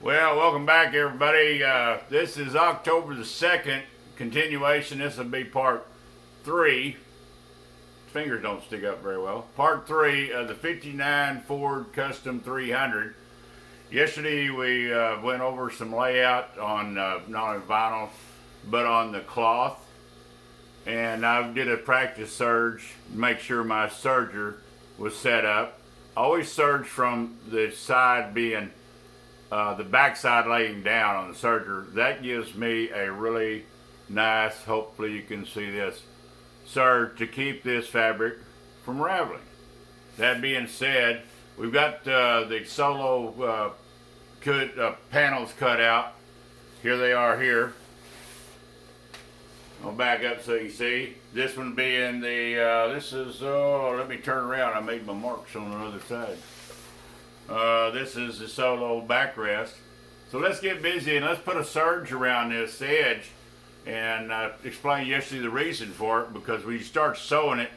Well, welcome back, everybody. This is October the 2nd, continuation. This will be part 3. Fingers don't stick up very well. Part 3 of the 59 Ford Custom 300. Yesterday we went over some layout on not only vinyl, but on the cloth. And I did a practice serge to make sure my serger was set up. I always serge from the side being the backside laying down on the serger. That gives me a really nice, hopefully you can see this, serge to keep this fabric from raveling. That being said, we've got the solo panels cut out. Here they are here. I'll back up so you can see. This one being the, this is, let me turn around. I made my marks on the other side. This is the solo backrest. So let's get busy and let's put a serge around this edge and explain yesterday the reason for it, because when you start sewing it,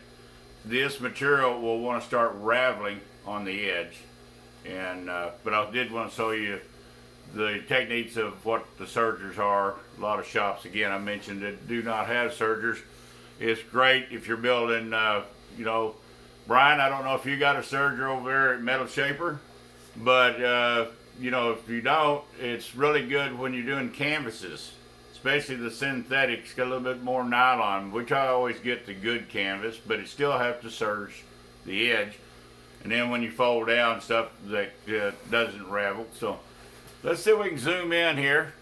this material will want to start raveling on the edge. And but I did want to show you the techniques of what the sergers are. A lot of shops, again, I mentioned, that do not have sergers. It's great if you're building, you know, Brian, I don't know if you got a serger over there at Metal Shaper, but you know, if you don't, it's really good when you're doing canvases, especially the synthetics. Got a little bit more nylon, which I always get the good canvas, but it still have to serge the edge. And then when you fold down stuff that doesn't ravel. So let's see if we can zoom in here.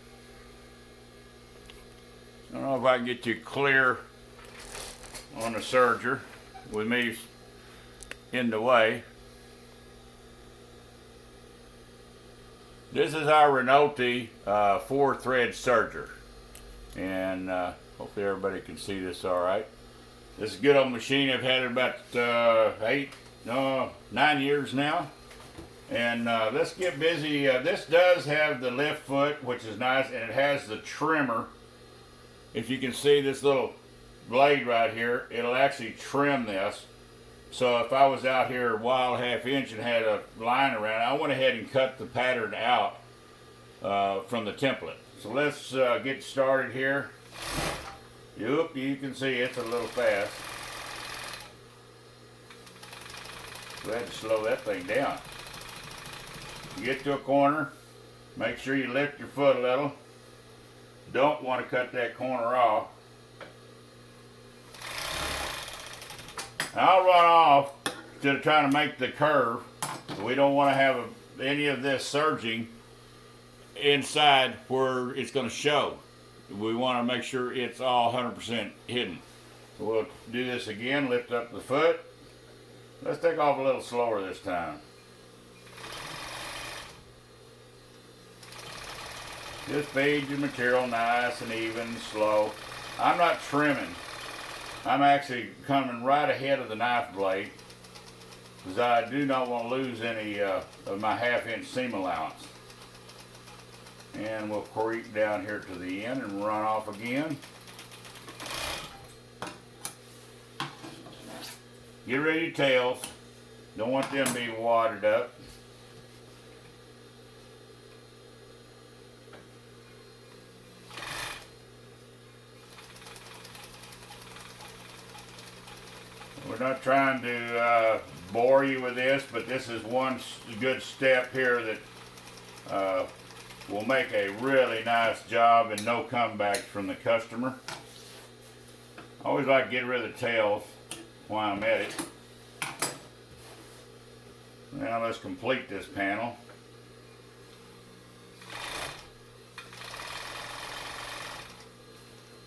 I don't know if I can get you clear on the serger with me in the way. This is our Rimolgi 4-thread serger, and hopefully everybody can see this all right. This is a good old machine. I've had it about 9 years now. And let's get busy. This does have the lift foot, which is nice, and it has the trimmer. If you can see this little blade right here, it'll actually trim this. So if I was out here a wild half-inch and had a line around, I went ahead and cut the pattern out from the template. So let's get started here. Yep, you can see it's a little fast. We had to slow that thing down. You get to a corner, make sure you lift your foot a little. Don't want to cut that corner off. I'll run off instead of trying to make the curve. We don't want to have any of this serging inside where it's going to show. We want to make sure it's all 100% hidden. So we'll do this again, lift up the foot. Let's take off a little slower this time. Just feed your material nice and even, slow. I'm not trimming. I'm actually coming right ahead of the knife blade, because I do not want to lose any of my half-inch seam allowance. And we'll creep down here to the end and run off again. Get rid of your tails. Don't want them to be wadded up. We're not trying to bore you with this, but this is one good step here that will make a really nice job and no comebacks from the customer. I always like to get rid of the tails while I'm at it. Now let's complete this panel.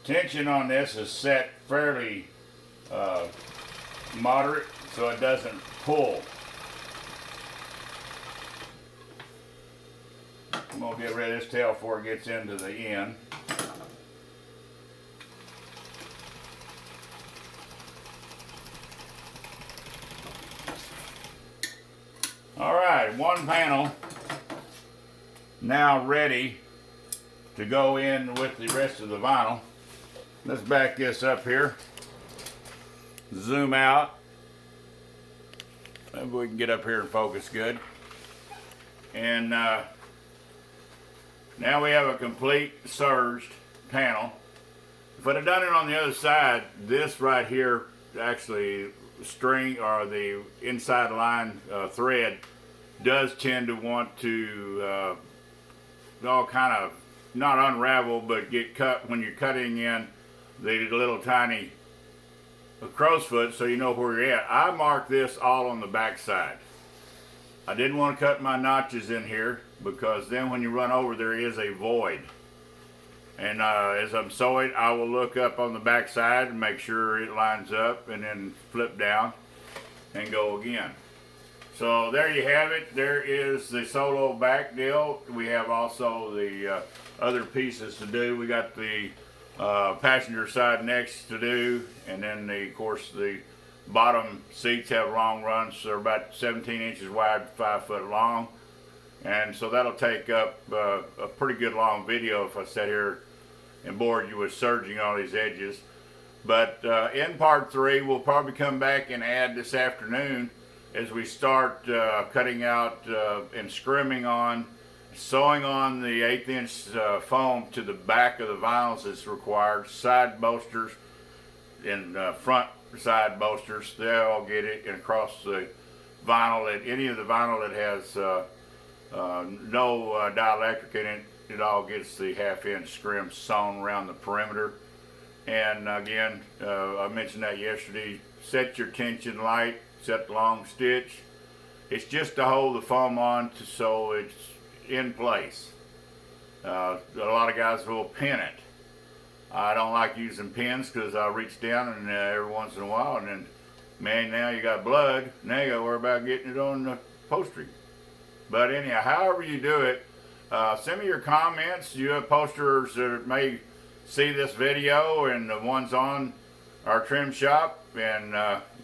Tension on this is set fairly moderate so it doesn't pull. I'm going to get rid of this tail before it gets into the end. Alright, one panel now ready to go in with the rest of the vinyl. Let's back this up here. Zoom out. Maybe we can get up here and focus good. And Now we have a complete surged panel. If I'd have done it on the other side, this right here, actually string or the inside line thread does tend to want to all kind of not unravel, but get cut when you're cutting in the little tiny crow's foot, so you know where you're at. I marked this all on the back side. I didn't want to cut my notches in here because then when you run over there is a void. And as I'm sewing, I will look up on the back side and make sure it lines up, and then flip down and go again. So there you have it. There is the solo back deal. We have also the other pieces to do. We got the passenger side next to do, and then of course the bottom seats have long runs. So they're about 17 inches wide, 5 foot long, and so that'll take up a pretty good long video if I sat here and bored you with serging all these edges. But in part 3, we'll probably come back and add this afternoon as we start cutting out and scrimming on, sewing on the 1/8 inch foam to the back of the vinyls as required, side bolsters and front side bolsters, they all get it, and across the vinyl, any of the vinyl that has no dielectric in it, it all gets the 1/2 inch scrim sewn around the perimeter. And again, I mentioned that yesterday, set your tension light, set the long stitch. It's just to hold the foam on so it's in place. A lot of guys will pin it. I don't like using pins because I reach down and every once in a while, and then, man, now you got blood. Now you got to worry about getting it on the upholstery. But anyhow, however you do it, send me your comments. You have posters that may see this video and the ones on our trim shop. And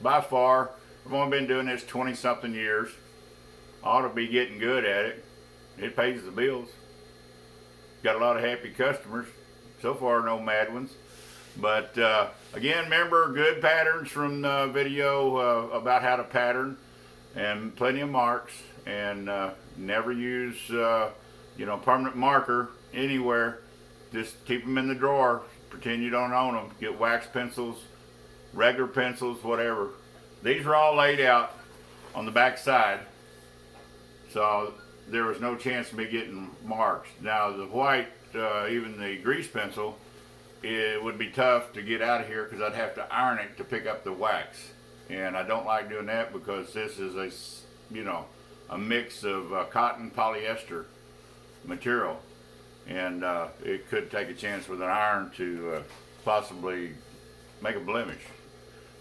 by far, I've only been doing this 20-something years. I ought to be getting good at it. It pays the bills. Got a lot of happy customers. So far, no mad ones. But again, remember, good patterns from the video about how to pattern, and plenty of marks. And never use, permanent marker anywhere. Just keep them in the drawer. Pretend you don't own them. Get wax pencils, regular pencils, whatever. These are all laid out on the back side, so there was no chance of me getting marks. Now the white, even the grease pencil, it would be tough to get out of here because I'd have to iron it to pick up the wax, and I don't like doing that because this is a mix of cotton polyester material, and it could take a chance with an iron to possibly make a blemish.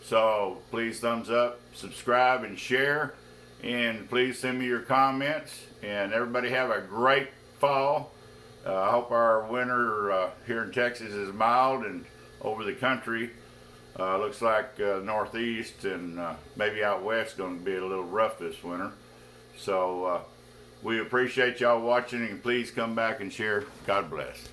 So please thumbs up, subscribe, and share, and please send me your comments. And everybody have a great fall. I hope our winter here in Texas is mild, and over the country looks like northeast and maybe out west going to be a little rough this winter. So we appreciate y'all watching, and please come back and share. God bless.